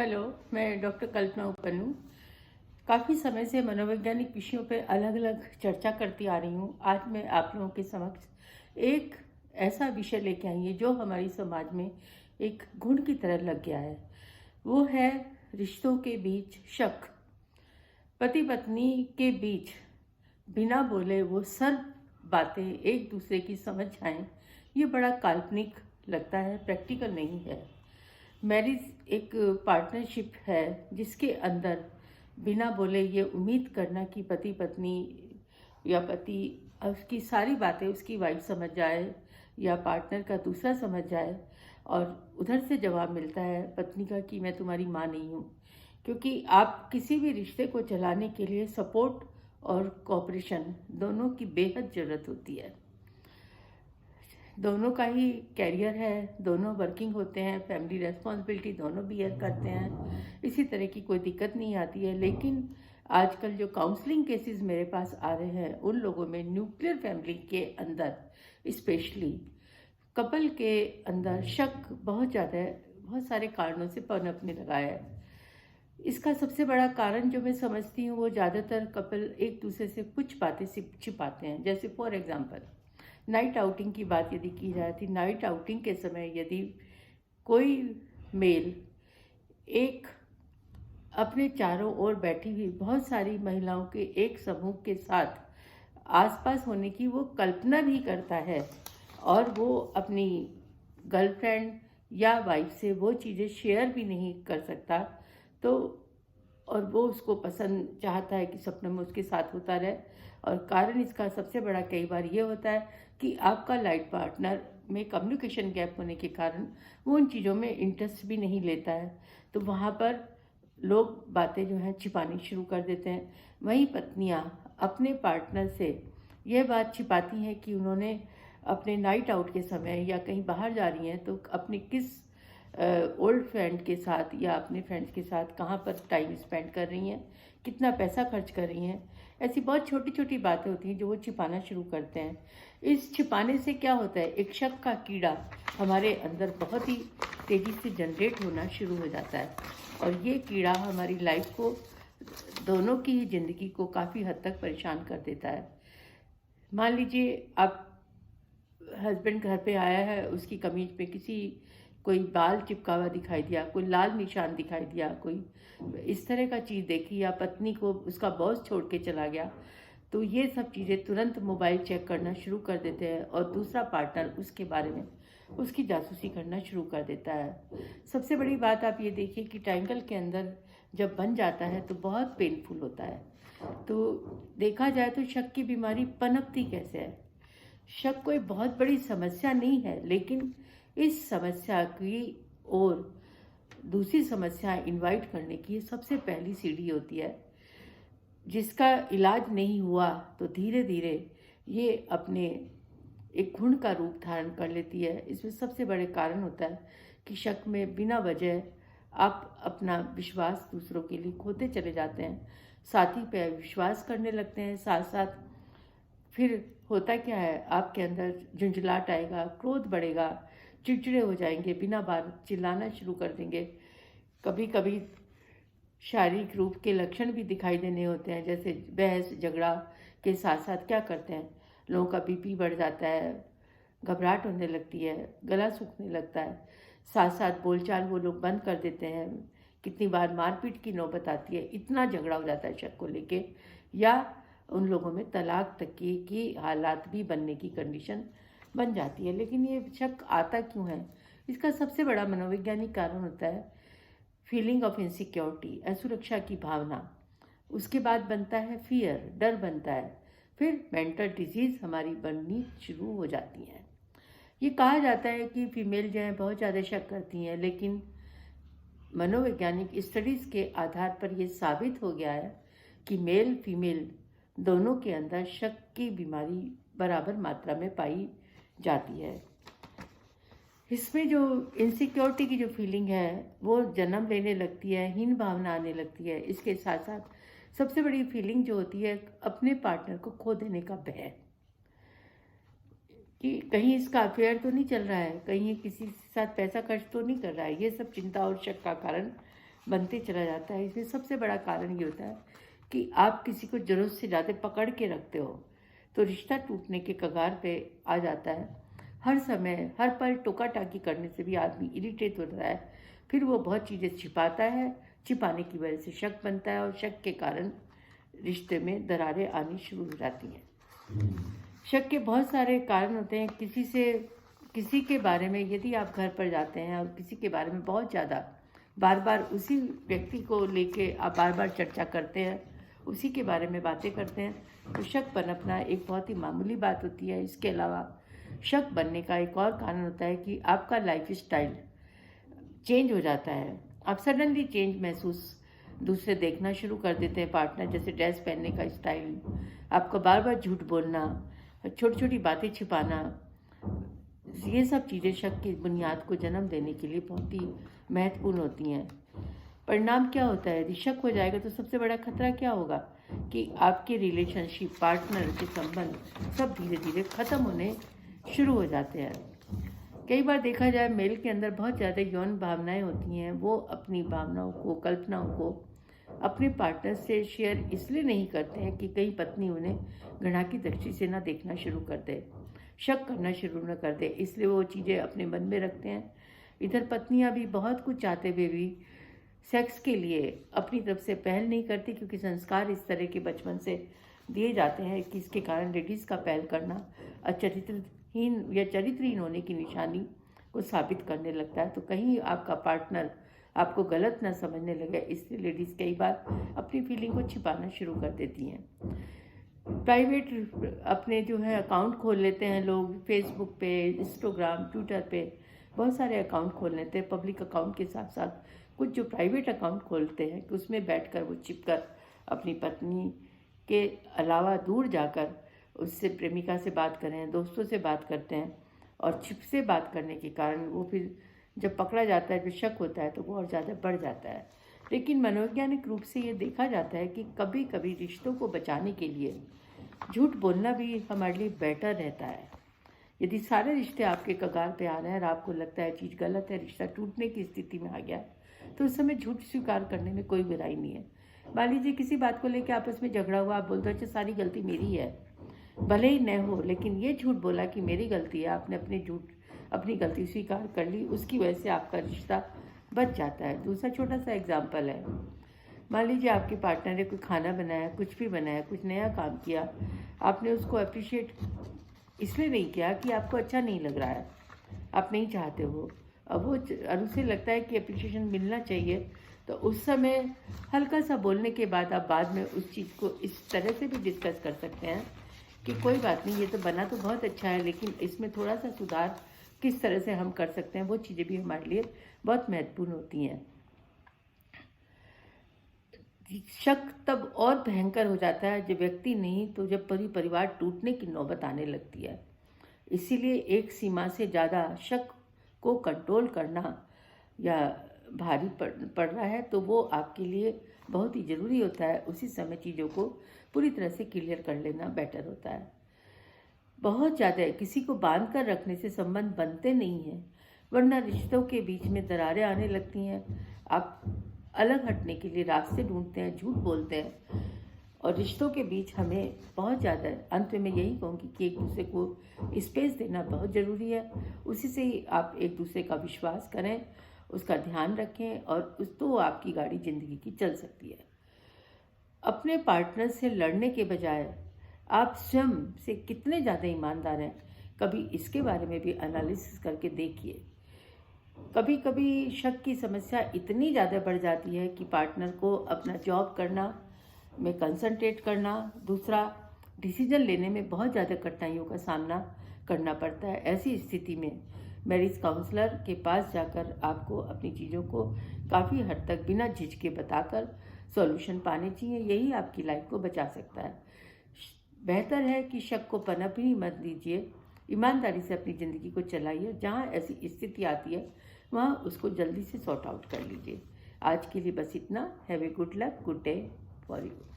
Hello, मैं doctor कल्पना उपन्नू। काफ़ी समय से मनोवैज्ञानिक विषयों पर अलग अलग चर्चा करती आ रही हूँ। आज मैं आप लोगों के समक्ष एक ऐसा विषय लेके आई है जो हमारी समाज में एक घुन की तरह लग गया है। वो है रिश्तों के बीच शक। पति पत्नी के बीच बिना बोले वो सब बातें एक दूसरे की समझ जाएं, ये बड़ा काल्पनिक लगता है, प्रैक्टिकल नहीं है। मैरिज एक पार्टनरशिप है जिसके अंदर बिना बोले ये उम्मीद करना कि पति पत्नी या पति उसकी सारी बातें उसकी वाइफ समझ जाए या पार्टनर का दूसरा समझ जाए, और उधर से जवाब मिलता है पत्नी का कि मैं तुम्हारी माँ नहीं हूँ। क्योंकि आप किसी भी रिश्ते को चलाने के लिए सपोर्ट और कोऑपरेशन दोनों की बेहद ज़रूरत होती है। दोनों का ही कैरियर है, दोनों वर्किंग होते हैं, फैमिली रेस्पॉन्सिबिलिटी दोनों बियर करते हैं, इसी तरह की कोई दिक्कत नहीं आती है। लेकिन आजकल जो काउंसलिंग केसेस मेरे पास आ रहे हैं उन लोगों में न्यूक्लियर फैमिली के अंदर स्पेशली कपल के अंदर शक बहुत ज़्यादा है, बहुत सारे कारणों से पनपने लगा है। इसका सबसे बड़ा कारण जो मैं समझती हूँ वो ज़्यादातर कपल एक दूसरे से कुछ बातें छिपाते हैं। जैसे फॉर एग्जांपल नाइट आउटिंग की बात यदि की जाए तो नाइट आउटिंग के समय यदि कोई मेल एक अपने चारों ओर बैठी हुई बहुत सारी महिलाओं के एक समूह के साथ आसपास होने की वो कल्पना भी करता है और वो अपनी गर्लफ्रेंड या वाइफ से वो चीज़ें शेयर भी नहीं कर सकता, तो और वो उसको पसंद चाहता है कि सपनों में उसके साथ होता रहे। और कारण इसका सबसे बड़ा कई बार ये होता है कि आपका लाइफ पार्टनर में कम्युनिकेशन गैप होने के कारण वो उन चीज़ों में इंटरेस्ट भी नहीं लेता है, तो वहाँ पर लोग बातें जो हैं छिपानी शुरू कर देते हैं। वहीं पत्नियाँ अपने पार्टनर से यह बात छिपाती हैं कि उन्होंने अपने नाइट आउट के समय या कहीं बाहर जा रही हैं तो अपने किस ओल्ड फ्रेंड के साथ या अपने फ्रेंड्स के साथ कहाँ पर टाइम स्पेंड कर रही हैं, कितना पैसा खर्च कर रही हैं। ऐसी बहुत छोटी छोटी बातें होती हैं जो वो छिपाना शुरू करते हैं। इस छिपाने से क्या होता है, एक शक का कीड़ा हमारे अंदर बहुत ही तेज़ी से जनरेट होना शुरू हो जाता है और ये कीड़ा हमारी लाइफ को, दोनों की ही ज़िंदगी को काफ़ी हद तक परेशान कर देता है। मान लीजिए आप हस्बैंड घर पे आया है, उसकी कमीज पे कोई बाल चिपका हुआ दिखाई दिया, कोई लाल निशान दिखाई दिया, कोई इस तरह का चीज़ देखी, या पत्नी को उसका बॉस छोड़ के चला गया, तो ये सब चीज़ें तुरंत मोबाइल चेक करना शुरू कर देते हैं और दूसरा पार्टनर उसके बारे में उसकी जासूसी करना शुरू कर देता है। सबसे बड़ी बात आप ये देखिए कि ट्रायंगल के अंदर जब बन जाता है तो बहुत पेनफुल होता है। तो देखा जाए तो शक की बीमारी पनपती कैसे है। शक कोई बहुत बड़ी समस्या नहीं है, लेकिन इस समस्या की ओर दूसरी समस्या इनवाइट करने की सबसे पहली सीढ़ी होती है, जिसका इलाज नहीं हुआ तो धीरे धीरे ये अपने एक घुण का रूप धारण कर लेती है। इसमें सबसे बड़े कारण होता है कि शक में बिना वजह आप अपना विश्वास दूसरों के लिए खोते चले जाते हैं, साथी पे विश्वास करने लगते हैं, साथ साथ फिर होता क्या है, आपके अंदर झुंझलाहट आएगा, क्रोध बढ़ेगा, चिड़चिड़े हो जाएंगे, बिना बात चिल्लाना शुरू कर देंगे। कभी कभी शारीरिक रूप के लक्षण भी दिखाई देने होते हैं, जैसे बहस झगड़ा के साथ साथ क्या करते हैं, लोगों का बीपी बढ़ जाता है, घबराहट होने लगती है, गला सूखने लगता है, साथ साथ बोलचाल वो लोग बंद कर देते हैं, कितनी बार मारपीट की नौबत आती है, इतना झगड़ा हो जाता है शक को लेके, या उन लोगों में तलाक तक की हालात भी बनने की कंडीशन बन जाती है। लेकिन ये शक आता क्यों है, इसका सबसे बड़ा मनोवैज्ञानिक कारण होता है फीलिंग ऑफ इनसिक्योरिटी, असुरक्षा की भावना। उसके बाद बनता है फियर, डर बनता है, फिर मेंटल डिजीज़ हमारी बननी शुरू हो जाती हैं। ये कहा जाता है कि फीमेल जो है बहुत ज़्यादा शक करती हैं, लेकिन मनोवैज्ञानिक स्टडीज़ के आधार पर यह साबित हो गया है कि मेल फीमेल दोनों के अंदर शक की बीमारी बराबर मात्रा में पाई जाती है। इसमें जो इनसिक्योरिटी की जो फीलिंग है वो जन्म लेने लगती है, हीन भावना आने लगती है। इसके साथ साथ सबसे बड़ी फीलिंग जो होती है अपने पार्टनर को खो देने का भय, कि कहीं इसका अफेयर तो नहीं चल रहा है, कहीं किसी के साथ पैसा खर्च तो नहीं कर रहा है। ये सब चिंता और शक का कारण बनते चला जाता है। इसमें सबसे बड़ा कारण ये होता है कि आप किसी को ज़रूरत से ज़्यादा पकड़ के रखते हो, तो रिश्ता टूटने के कगार पे आ जाता है। हर समय हर पल टोका टाकी करने से भी आदमी इरिटेट होता है, फिर वो बहुत चीज़ें छिपाता है, छिपाने की वजह से शक बनता है और शक के कारण रिश्ते में दरारें आनी शुरू हो जाती हैं। शक के बहुत सारे कारण होते हैं। किसी के बारे में यदि आप घर पर जाते हैं और किसी के बारे में बहुत ज़्यादा बार बार उसी व्यक्ति को लेके आप बार बार चर्चा करते हैं, उसी के बारे में बातें करते हैं, तो शक पनपना एक बहुत ही मामूली बात होती है। इसके अलावा शक बनने का एक और कारण होता है कि आपका लाइफ स्टाइल चेंज हो जाता है। आप सडनली चेंज महसूस दूसरे देखना शुरू कर देते हैं पार्टनर, जैसे ड्रेस पहनने का स्टाइल, आपका बार बार झूठ बोलना, छोटी छोटी बातें छिपाना, ये सब चीज़ें शक की बुनियाद को जन्म देने के लिए बहुत ही महत्वपूर्ण होती हैं। परिणाम क्या होता है? यदि शक हो जाएगा तो सबसे बड़ा खतरा क्या होगा कि आपके रिलेशनशिप, पार्टनर के संबंध सब धीरे धीरे ख़त्म होने शुरू हो जाते हैं। कई बार देखा जाए मेल के अंदर बहुत ज़्यादा यौन भावनाएं होती हैं। वो अपनी भावनाओं को, कल्पनाओं को अपने पार्टनर से शेयर इसलिए नहीं करते हैं कि कहीं पत्नी उन्हें घृणा की दृष्टि से ना देखना शुरू कर दे, शक करना शुरू न कर दे, इसलिए वो चीज़ें अपने मन में रखते हैं। इधर पत्नियां भी बहुत कुछ चाहते हुए भी सेक्स के लिए अपनी तरफ से पहल नहीं करती, क्योंकि संस्कार इस तरह के बचपन से दिए जाते हैं कि इसके कारण लेडीज़ का पहल करना अचरित्रहीन या चरित्रहीन होने की निशानी को साबित करने लगता है। तो कहीं आपका पार्टनर आपको गलत ना समझने लगे, इसलिए लेडीज़ कई बार अपनी फीलिंग को छिपाना शुरू कर देती हैं। प्राइवेट अपने जो है अकाउंट खोल लेते हैं लोग, फेसबुक पे, इंस्टाग्राम, ट्विटर पे बहुत सारे अकाउंट खोल लेते हैं। पब्लिक अकाउंट के साथ साथ कुछ जो प्राइवेट अकाउंट खोलते हैं कि उसमें बैठकर वो छिपकर अपनी पत्नी के अलावा दूर जाकर उससे, प्रेमिका से बात करें, दोस्तों से बात करते हैं, और छिप से बात करने के कारण वो फिर जब पकड़ा जाता है, जो शक होता है, तो वो और ज़्यादा बढ़ जाता है। लेकिन मनोवैज्ञानिक रूप से ये देखा जाता है कि कभी कभी रिश्तों को बचाने के लिए झूठ बोलना भी हमारे लिए बेटर रहता है। यदि सारे रिश्ते आपके कगार पे आ रहे हैं और आपको लगता है चीज़ गलत है, रिश्ता टूटने की स्थिति में आ गया, तो उस समय झूठ स्वीकार करने में कोई बुराई नहीं है। मान लीजिए किसी बात को लेकर आपस में झगड़ा हुआ, आप बोलते हो अच्छा सारी गलती मेरी है, भले ही न हो, लेकिन ये झूठ बोला कि मेरी गलती है, आपने अपनी गलती स्वीकार कर ली, उसकी वजह से आपका रिश्ता बच जाता है। दूसरा छोटा सा एग्जाम्पल है, मान लीजिए आपके पार्टनर ने कोई खाना बनाया, कुछ भी बनाया, कुछ नया काम किया, आपने उसको अप्रिशिएट इसलिए नहीं किया कि आपको अच्छा नहीं लग रहा है, आप नहीं चाहते हो, अब वो उसे लगता है कि अप्रिशिएशन मिलना चाहिए, तो उस समय हल्का सा बोलने के बाद आप बाद में उस चीज़ को इस तरह से भी डिस्कस कर सकते हैं कि कोई बात नहीं, ये तो बना तो बहुत अच्छा है, लेकिन इसमें थोड़ा सा सुधार किस तरह से हम कर सकते हैं, वो चीज़ें भी हमारे लिए बहुत महत्वपूर्ण होती हैं। शक तब और भयंकर हो जाता है जब व्यक्ति नहीं तो जब पूरी परिवार टूटने की नौबत आने लगती है। इसीलिए एक सीमा से ज़्यादा शक को कंट्रोल करना या भारी पड़ रहा है तो वो आपके लिए बहुत ही ज़रूरी होता है। उसी समय चीज़ों को पूरी तरह से क्लियर कर लेना बेटर होता है। बहुत ज़्यादा किसी को बांध कर रखने से संबंध बनते नहीं हैं, वरना रिश्तों के बीच में दरारें आने लगती हैं। आप अलग हटने के लिए रास्ते ढूंढते हैं, झूठ बोलते हैं, और रिश्तों के बीच हमें बहुत ज़्यादा, अंत में यही कहूँगी कि एक दूसरे को स्पेस देना बहुत ज़रूरी है। उसी से ही आप एक दूसरे का विश्वास करें, उसका ध्यान रखें, और तो आपकी गाड़ी ज़िंदगी की चल सकती है। अपने पार्टनर से लड़ने के बजाय आप स्वयं से कितने ज़्यादा ईमानदार हैं, कभी इसके बारे में भी एनालिसिस करके देखिए। कभी कभी शक की समस्या इतनी ज़्यादा बढ़ जाती है कि पार्टनर को अपना जॉब करना में कंसंट्रेट करना, दूसरा डिसीजन लेने में बहुत ज़्यादा कठिनाइयों का सामना करना पड़ता है। ऐसी स्थिति में मैरिज काउंसलर के पास जाकर आपको अपनी चीज़ों को काफ़ी हद तक बिना झिझके बताकर सॉल्यूशन पाने चाहिए। यही आपकी लाइफ को बचा सकता है। बेहतर है कि शक को पनप ही मत दीजिए, ईमानदारी से अपनी ज़िंदगी को चलाइए। जहाँ ऐसी स्थिति आती है वहाँ उसको जल्दी से सॉर्ट आउट कर लीजिए। आज के लिए बस इतना। Have a good luck, good day for you.